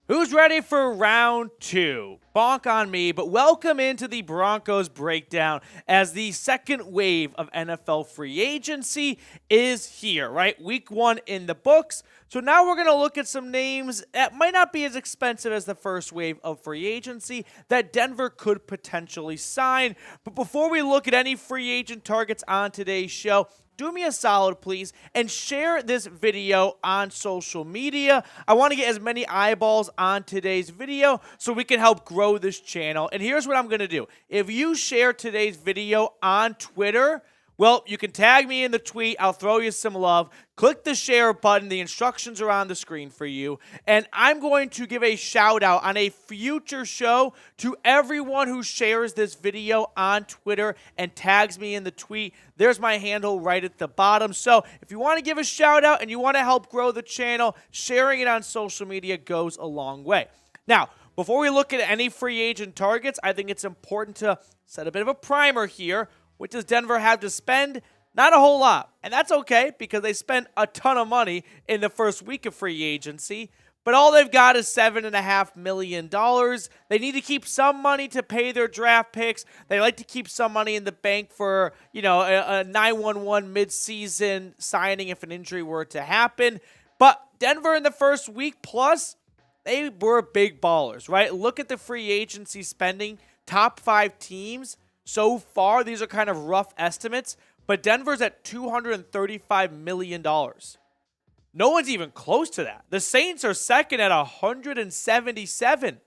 Who's ready for round two? Bonk on me, but welcome into the Broncos Breakdown as the second wave of NFL free agency is here, right? Week one in the books. So now we're going to look at some names that might not be as expensive as the first wave of free agency that Denver could potentially sign. But before we look at any free agent targets on today's show, do me a solid, please, and share this video on social media. I want to get as many eyeballs on today's video so we can help grow this channel. And here's what I'm going to do. If you share today's video on Twitter, well, you can tag me in the tweet. I'll throw you some love. Click the share button. The instructions are on the screen for you. And I'm going to give a shout out on a future show to everyone who shares this video on Twitter and tags me in the tweet. There's my handle right at the bottom. So if you want to give a shout out and you want to help grow the channel, sharing it on social media goes a long way. Now, before we look at any free agent targets, I think it's important to set a bit of a primer here. What does Denver have to spend? Not a whole lot. And that's okay because they spent a ton of money in the first week of free agency. But all they've got is $7.5 million. They need to keep some money to pay their draft picks. They like to keep some money in the bank for, a 911 midseason signing if an injury were to happen. But Denver in the first week plus, they were big ballers, right? Look at the free agency spending. Top 5 teams. So far, these are kind of rough estimates, but Denver's at $235 million. No one's even close to that. The Saints are second at $177.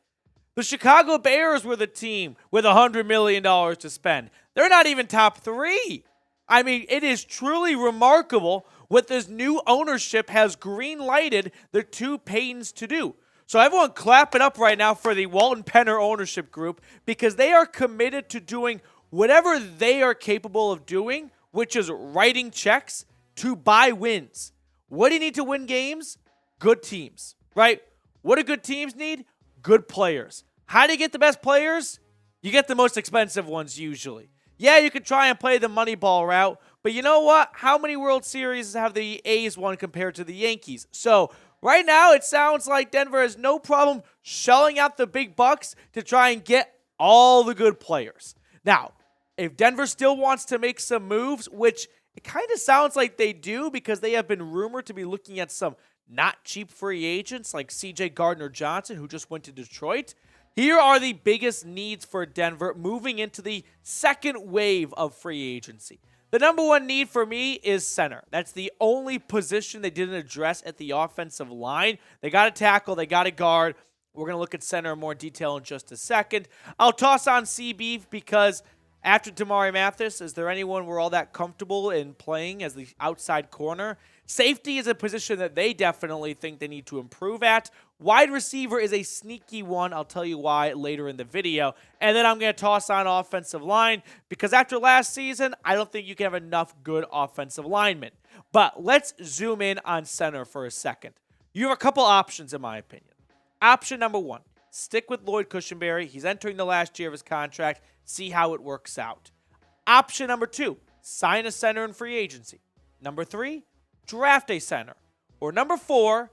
The Chicago Bears were the team with $100 million to spend. They're not even top 3. I mean, it is truly remarkable what this new ownership has green-lighted the two Paytons to do. So everyone clap it up right now for the Walton Penner ownership group because they are committed to doing whatever they are capable of doing, which is writing checks to buy wins. What do you need to win games? Good teams, right? What do good teams need? Good players. How do you get the best players? You get the most expensive ones usually. Yeah, you can try and play the money ball route, but you know what? How many World Series have the A's won compared to the Yankees? So right now, it sounds like Denver has no problem shelling out the big bucks to try and get all the good players. Now, if Denver still wants to make some moves, which it kind of sounds like they do because they have been rumored to be looking at some not cheap free agents like C.J. Gardner-Johnson, who just went to Detroit. Here are the biggest needs for Denver moving into the second wave of free agency. The number one need for me is center. That's the only position they didn't address at the offensive line. They got a tackle. They got a guard. We're going to look at center in more detail in just a second. I'll toss on CB because after Damari Mathis, is there anyone we're all that comfortable in playing as the outside corner? Safety is a position that they definitely think they need to improve at. Wide receiver is a sneaky one. I'll tell you why later in the video. And then I'm going to toss on offensive line because after last season, I don't think you can have enough good offensive linemen. But let's zoom in on center for a second. You have a couple options in my opinion. Option number one, stick with Lloyd Cushenberry. He's entering the last year of his contract. See how it works out. Option number two, sign a center in free agency. Number 3, draft a center. Or number 4,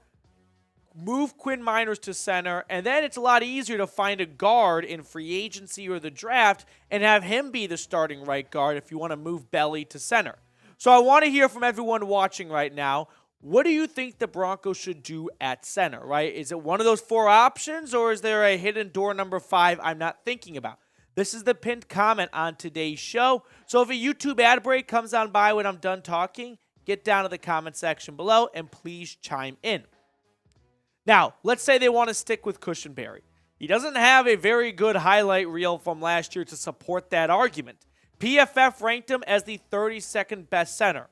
move Quinn Meinerz to center, and then it's a lot easier to find a guard in free agency or the draft and have him be the starting right guard if you want to move Belly to center. So I want to hear from everyone watching right now. What do you think the Broncos should do at center, right? Is it one of those 4 options, or is there a hidden door number 5 I'm not thinking about? This is the pinned comment on today's show. So if a YouTube ad break comes on by when I'm done talking, get down to the comment section below and please chime in. Now, let's say they want to stick with Cushenberry. He doesn't have a very good highlight reel from last year to support that argument. PFF ranked him as the 32nd best center.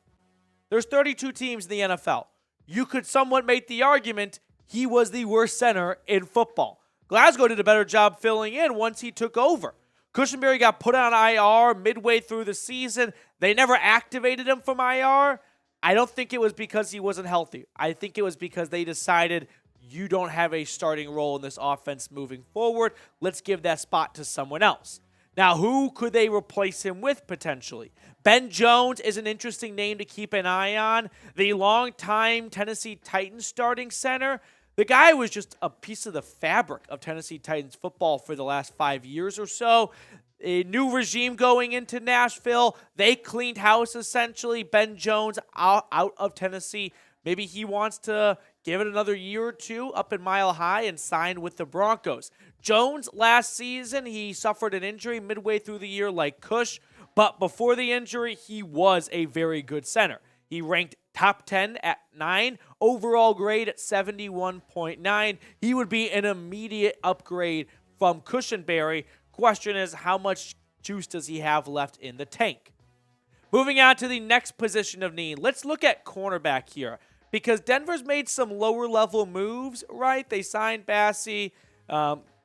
There's 32 teams in the NFL. You could somewhat make the argument he was the worst center in football. Glasgow did a better job filling in once he took over. Cushenberry got put on IR midway through the season. They never activated him from IR. I don't think it was because he wasn't healthy. I think it was because they decided you don't have a starting role in this offense moving forward. Let's give that spot to someone else. Now, who could they replace him with potentially? Ben Jones is an interesting name to keep an eye on. The longtime Tennessee Titans starting center. The guy was just a piece of the fabric of Tennessee Titans football for the last 5 years or so. A new regime going into Nashville. They cleaned house, essentially. Ben Jones out of Tennessee. Maybe he wants to give it another year or two up in Mile High and sign with the Broncos. Jones, last season, he suffered an injury midway through the year like Cush, but before the injury, he was a very good center. He ranked top 10 at 9, overall grade at 71.9. He would be an immediate upgrade from Cushenberry. Question is, how much juice does he have left in the tank? Moving on to the next position of need, let's look at cornerback here, because Denver's made some lower-level moves, right? They signed Bassey,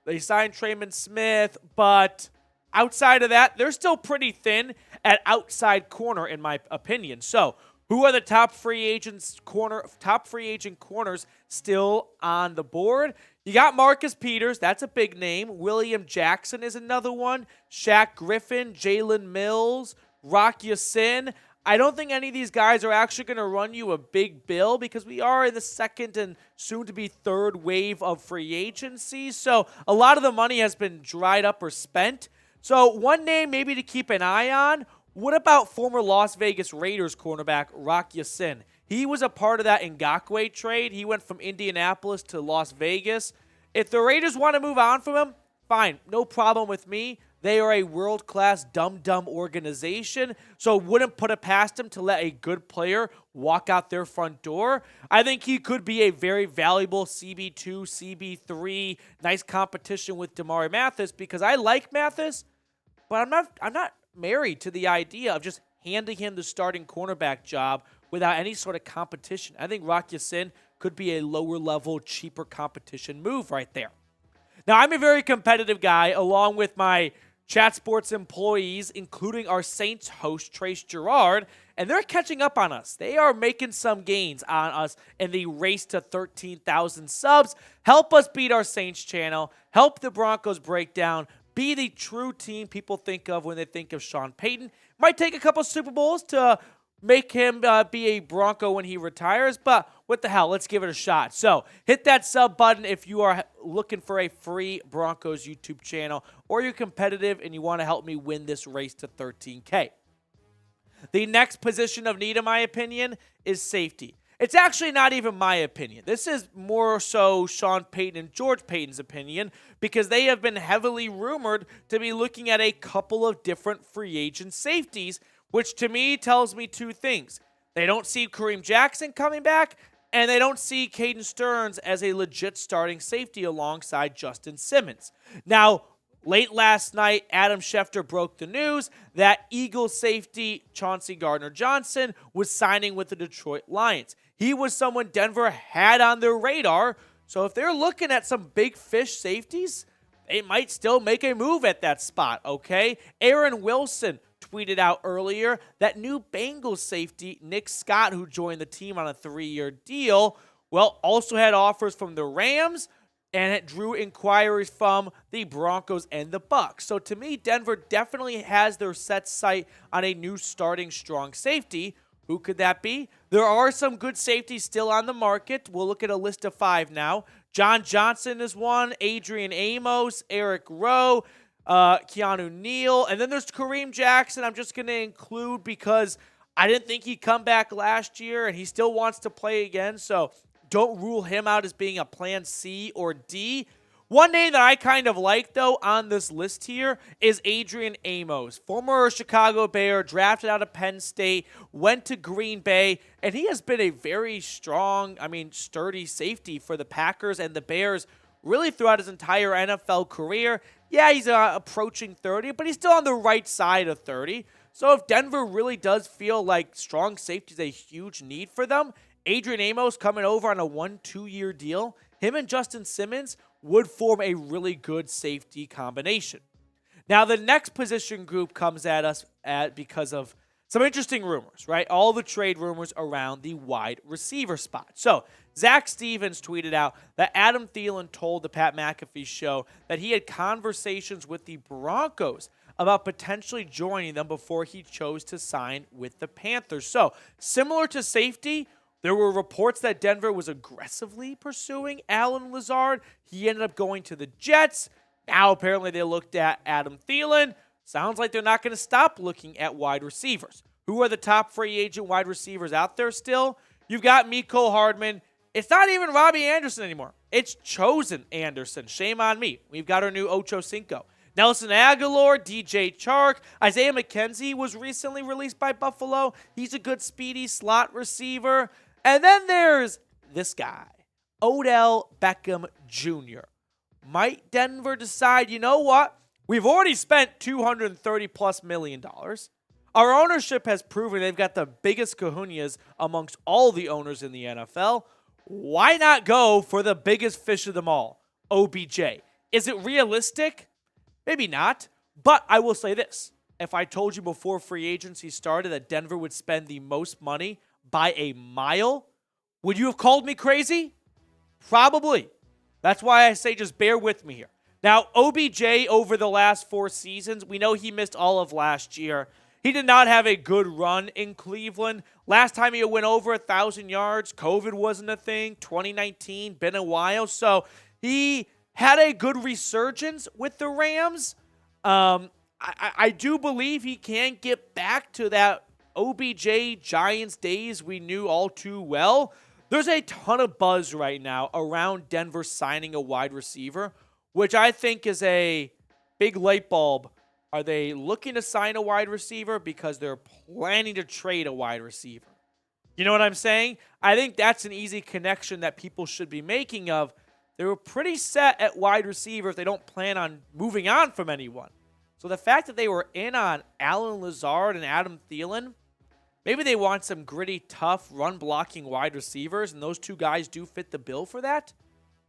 they signed Trayman Smith, but outside of that, they're still pretty thin at outside corner, in my opinion. So, who are the top free agent corners still on the board? You got Marcus Peters. That's a big name. William Jackson is another one. Shaq Griffin, Jalen Mills, Rock Ya-Sin. I don't think any of these guys are actually going to run you a big bill because we are in the second and soon-to-be third wave of free agency. So a lot of the money has been dried up or spent. So one name maybe to keep an eye on. What about former Las Vegas Raiders cornerback Rock Ya-Sin? He was a part of that Ngakoue trade. He went from Indianapolis to Las Vegas. If the Raiders want to move on from him, fine. No problem with me. They are a world-class dumb organization, so wouldn't put it past him to let a good player walk out their front door. I think he could be a very valuable CB2, CB3, nice competition with Damari Mathis because I like Mathis, but I'm not married to the idea of just handing him the starting cornerback job without any sort of competition. I think Rock Ya-Sin could be a lower-level, cheaper competition move right there. Now, I'm a very competitive guy, along with my Chat Sports employees, including our Saints host, Trace Gerard, and they're catching up on us. They are making some gains on us in the race to 13,000 subs. Help us beat our Saints channel. Help the Broncos Breakdown be the true team people think of when they think of Sean Payton. Might take a couple Super Bowls to make him be a Bronco when he retires, but what the hell, let's give it a shot. So hit that sub button if you are looking for a free Broncos YouTube channel or you're competitive and you want to help me win this race to 13K. The next position of need, in my opinion, is safety. It's actually not even my opinion. This is more so Sean Payton and George Paton's opinion because they have been heavily rumored to be looking at a couple of different free agent safeties, which to me tells me two things. They don't see Kareem Jackson coming back, and they don't see Caden Stearns as a legit starting safety alongside Justin Simmons. Now, late last night, Adam Schefter broke the news that Eagles safety Chauncey Gardner-Johnson was signing with the Detroit Lions. He was someone Denver had on their radar, so if they're looking at some big fish safeties, they might still make a move at that spot, okay? Aaron Wilson tweeted out earlier that new Bengals safety Nick Scott, who joined the team on a 3-year deal, well, also had offers from the Rams, and it drew inquiries from the Broncos and the Bucks. So to me, Denver definitely has their set sight on a new starting strong safety. Who could that be? There are some good safeties still on the market. We'll look at a list of 5 now. John Johnson is one, Adrian Amos, Eric Rowe, Keanu Neal, and then there's Kareem Jackson. I'm just going to include because I didn't think he'd come back last year, and he still wants to play again, so don't rule him out as being a plan C or D. One name that I kind of like, though, on this list here is Adrian Amos, former Chicago Bear, drafted out of Penn State, went to Green Bay, and he has been a very strong, sturdy safety for the Packers and the Bears really throughout his entire NFL career. Yeah, he's approaching 30, but he's still on the right side of 30. So if Denver really does feel like strong safety is a huge need for them, Adrian Amos coming over on a 1-2-year deal, him and Justin Simmons would form a really good safety combination. Now, the next position group comes at us because of some interesting rumors, right? All the trade rumors around the wide receiver spot. So, Zach Stevens tweeted out that Adam Thielen told the Pat McAfee show that he had conversations with the Broncos about potentially joining them before he chose to sign with the Panthers. So, similar to safety, There were reports that Denver was aggressively pursuing Allen Lazard. He ended up going to the Jets. Now, apparently, they looked at Adam Thielen. Sounds like they're not going to stop looking at wide receivers. Who are the top free agent wide receivers out there still? You've got Mecole Hardman. It's not even Robbie Anderson anymore. It's Chosen Anderson. Shame on me. We've got our new Ocho Cinco. Nelson Aguilar, DJ Chark. Isaiah McKenzie was recently released by Buffalo. He's a good speedy slot receiver. And then there's this guy, Odell Beckham Jr. Might Denver decide, you know what? We've already spent $230+ million. Our ownership has proven they've got the biggest kahunas amongst all the owners in the NFL. Why not go for the biggest fish of them all, OBJ? Is it realistic? Maybe not. But I will say this. If I told you before free agency started that Denver would spend the most money by a mile, would you have called me crazy? Probably. That's why I say just bear with me here. Now, OBJ over the last 4 seasons, we know he missed all of last year. He did not have a good run in Cleveland. Last time he went over 1,000 yards, COVID wasn't a thing. 2019, been a while. So he had a good resurgence with the Rams. I do believe he can get back to that OBJ Giants days we knew all too well. There's a ton of buzz right now around Denver signing a wide receiver, which I think is a big light bulb. Are they looking to sign a wide receiver because they're planning to trade a wide receiver? You know what I'm saying? I think that's an easy connection that people should be making of. They were pretty set at wide receivers. They don't plan on moving on from anyone. So the fact that they were in on Allen Lazard and Adam Thielen, maybe they want some gritty, tough, run-blocking wide receivers, and those two guys do fit the bill for that.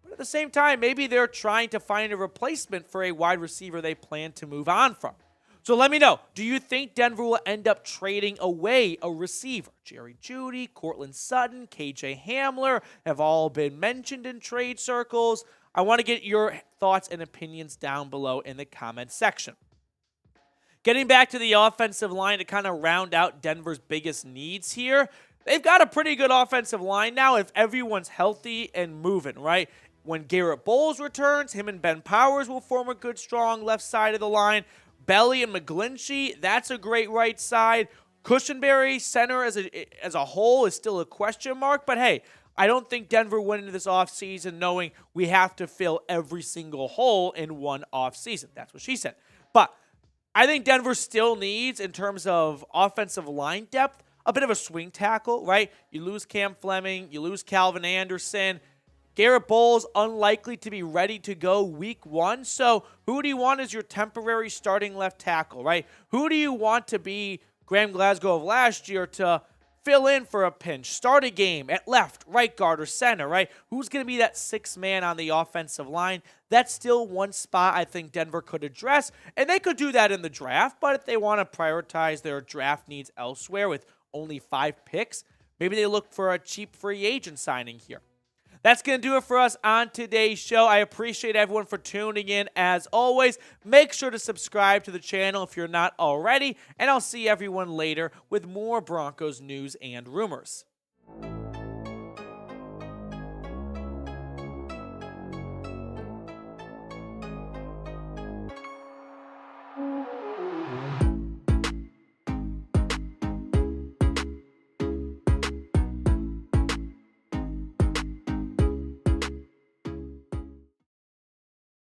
But at the same time, maybe they're trying to find a replacement for a wide receiver they plan to move on from. So let me know, do you think Denver will end up trading away a receiver? Jerry Jeudy, Cortland Sutton, KJ Hamler have all been mentioned in trade circles. I want to get your thoughts and opinions down below in the comment section. Getting back to the offensive line to kind of round out Denver's biggest needs here, they've got a pretty good offensive line now if everyone's healthy and moving, right? When Garrett Bowles returns, him and Ben Powers will form a good, strong left side of the line. Belly and McGlinchey, that's a great right side. Cushenberry, center as a whole, is still a question mark. But hey, I don't think Denver went into this offseason knowing we have to fill every single hole in one offseason. That's what she said. But I think Denver still needs, in terms of offensive line depth, a bit of a swing tackle, right? You lose Cam Fleming, you lose Calvin Anderson. Garrett Bowles unlikely to be ready to go week 1. So who do you want as your temporary starting left tackle, right? Who do you want to be Graham Glasgow of last year to fill in for a pinch, start a game at left, right guard, or center, right? Who's going to be that 6th man on the offensive line? That's still one spot I think Denver could address, and they could do that in the draft, but if they want to prioritize their draft needs elsewhere with only 5 picks, maybe they look for a cheap free agent signing here. That's going to do it for us on today's show. I appreciate everyone for tuning in. As always, make sure to subscribe to the channel if you're not already, and I'll see everyone later with more Broncos news and rumors.